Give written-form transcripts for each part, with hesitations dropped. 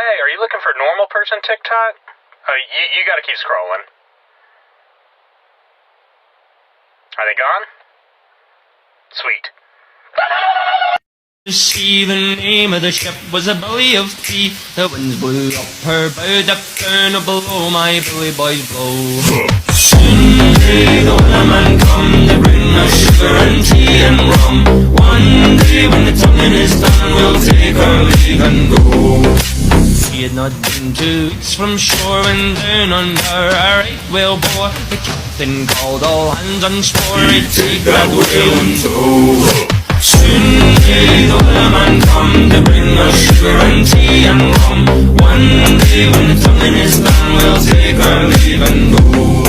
Hey, are you looking for normal person TikTok? Oh, you gotta keep scrolling. Are they gone? Sweet. See, the name of the ship was a belly of tea. The winds blew up her bow, dipped down below my belly boys blow. Soon may the weatherman come to bring us sugar and tea and rum. One day when the tonguing is done, we'll take our leave and go. We had not been 2 weeks from shore when down under a right whale bore. The captain called all hands and swore he'd take that whale in tow. Soon may the weatherman come to bring us sugar and tea and rum. One day when the tonguing is done, we'll take our leave and go.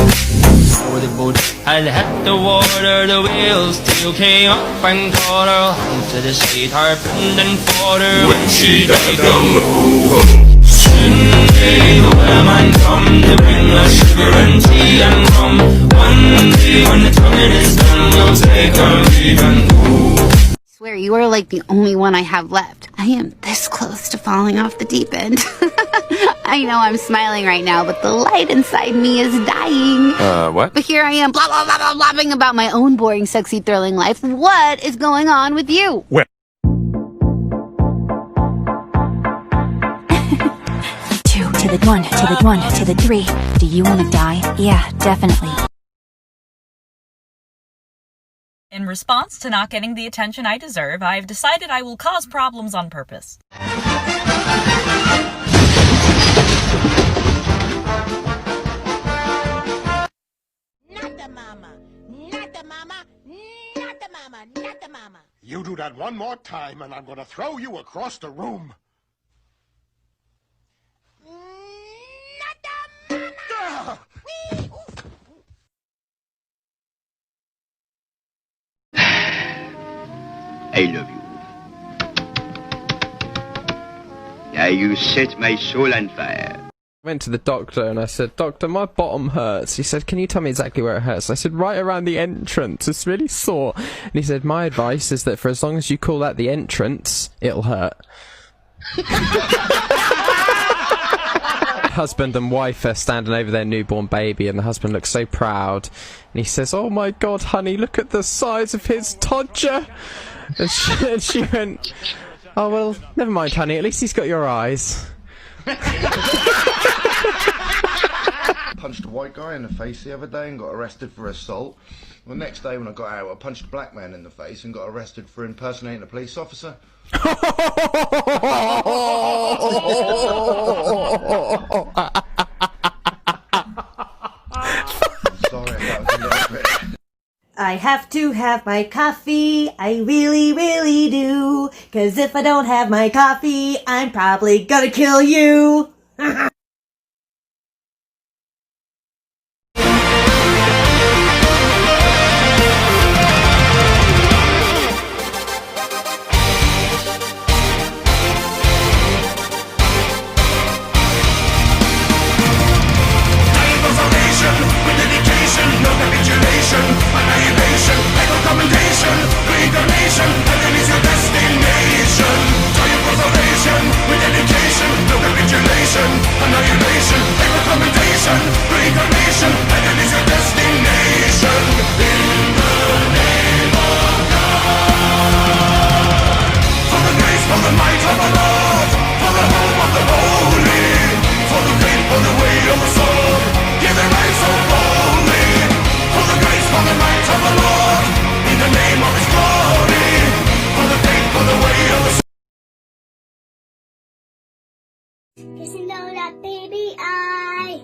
Before the boat had hit the water, the whale's tail came up and caught her. Hand to the side, harpooned and fought her when she dived down low. Soon may the weatherman come to bring us sugar and tea and rum. One day when the tonguing is done, we'll take our leave and go. I swear you are like the only one I have left. I am this close to falling off the deep end. I know I'm smiling right now, but the light inside me is dying. What? But here I am, blah, blah, blah, blah, blabbing about my own boring, sexy, thrilling life. What is going on with you? Well. 2 to the 1 to the 1 to the 3. Do you want to die? Yeah, definitely. In response to not getting the attention I deserve, I have decided I will cause problems on purpose. Not the mama, not the mama, not the mama, not the mama. You do that one more time and I'm gonna throw you across the room. Not the mama! Whee! Oof. I love you. Now you set my soul on fire. I went to the doctor and I said, "Doctor, my bottom hurts." He said, "Can you tell me exactly where it hurts?" I said, "Right around the entrance. It's really sore." And he said, "My advice is that for as long as you call that the entrance, it'll hurt." Husband and wife are standing over their newborn baby, and the husband looks so proud. And he says, "Oh my God, honey, look at the size of his todger." And she went, "Oh well, never mind, honey. At least he's got your eyes." Punched a white guy in the face the other day and got arrested for assault. The next day when I got out, I punched a black man in the face and got arrested for impersonating a police officer. I have to have my coffee, I really, really do. 'Cause if I don't have my coffee, I'm probably gonna kill you. Cause you know that baby I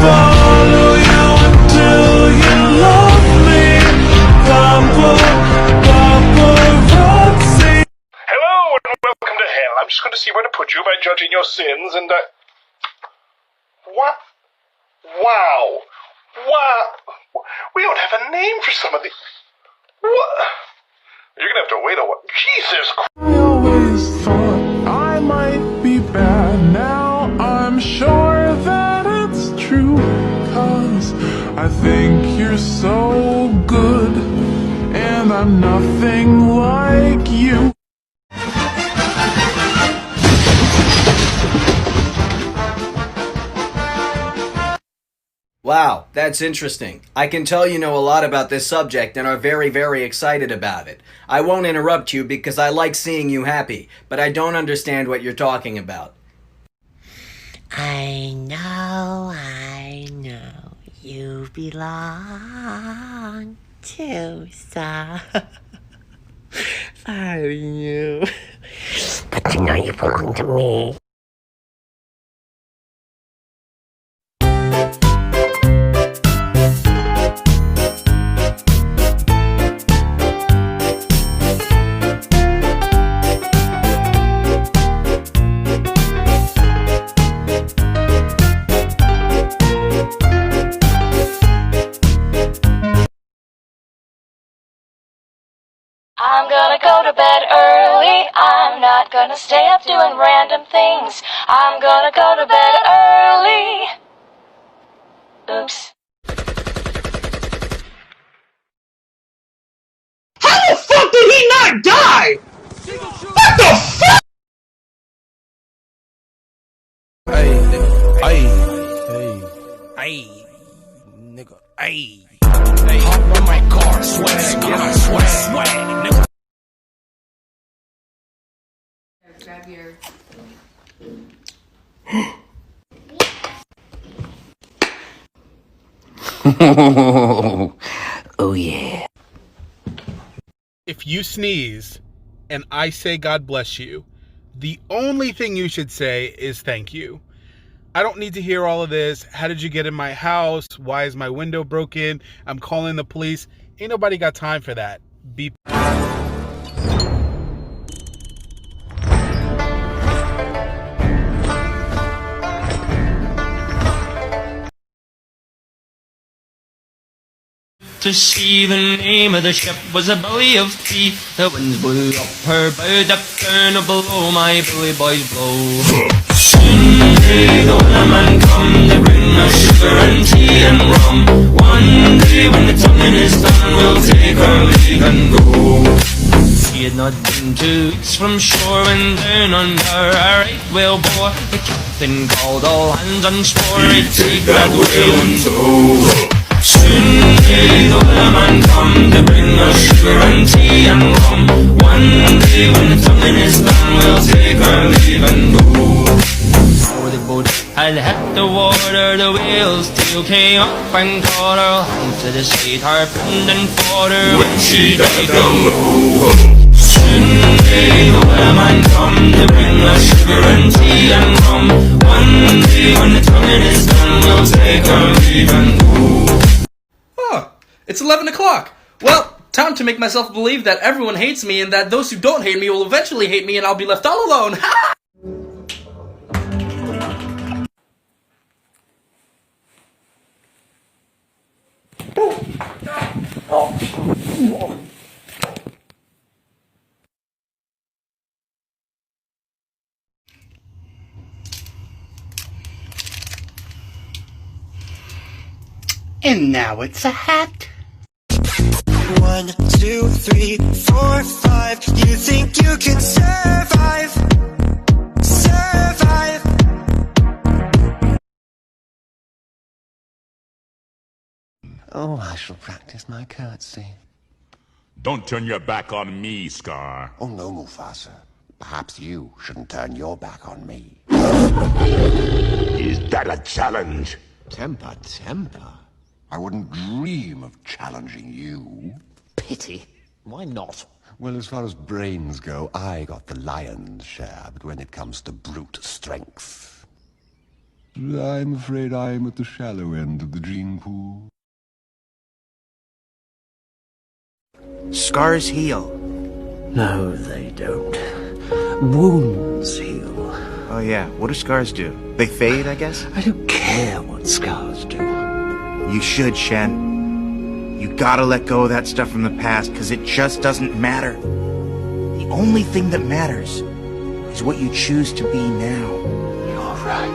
Follow you until you love me. Paparazzi. Hello and welcome to hell. I'm just going to see where to put you by judging your sins and What? Wow. Wow. We don't have a name for some of these. What? You're going to have to wait a while. Jesus Christ. I always thought I might be bad. Now I'm sure that it's true. 'Cause I think you're so good. And I'm nothing like you. Wow, that's interesting. I can tell you know a lot about this subject and are very, very excited about it. I won't interrupt you because I like seeing you happy, but I don't understand what you're talking about. I know, you belong to you. But you know you belong to me. I'm gonna go to bed early, I'm not gonna stay up doing random things. I'm gonna go to bed early. Oops. How the fuck did he not die? What the fuck? Hey, nigga, hey. Hop on my car, swag, nigga. Grab your... Oh yeah. If you sneeze and I say God bless you, the only thing you should say is thank you. I don't need to hear all of this. How did you get in my house? Why is my window broken? I'm calling the police. Ain't nobody got time for that. Be To see the name of the ship was a belly of tea. The winds blew up her bow, dipped down below my billy boys blow. Soon may the weatherman come to bring us sugar and tea and rum. One day when the tonguing is done, we'll take our leave and go. We had not been 2 weeks from shore when down under a right whale bore. The captain called all hands and swore he'd take that whale in tow. Soon may the weatherman come to bring us sugar and tea and rum. One day when the tonguing is done, we'll take our leave and go. Before the boat had hit the water, the whale's tail came up and caught her. Hand to the side, harpooned and fought her when she dived down low. Soon may the weatherman come to bring us sugar and tea and rum. One day when the tonguing is done, we'll take our leave and go. It's 11 o'clock. Well, time to make myself believe that everyone hates me and that those who don't hate me will eventually hate me and I'll be left all alone. And now it's a hat. 1, 2, 3, 4, 5. You think you can survive? Survive. Oh, I shall practice my curtsy. Don't turn your back on me, Scar. Oh no, Mufasa. Perhaps you shouldn't turn your back on me. Is that a challenge? Temper, temper. I wouldn't dream of challenging you. Pity. Why not? Well, as far as brains go, I got the lion's share, but when it comes to brute strength, I'm afraid I'm at the shallow end of the gene pool. Scars heal. No, they don't. Wounds heal. Oh yeah, what do scars do? They fade, I guess? I don't care what scars do. You should, Shen. You gotta let go of that stuff from the past, because it just doesn't matter. The only thing that matters is what you choose to be now. You're right.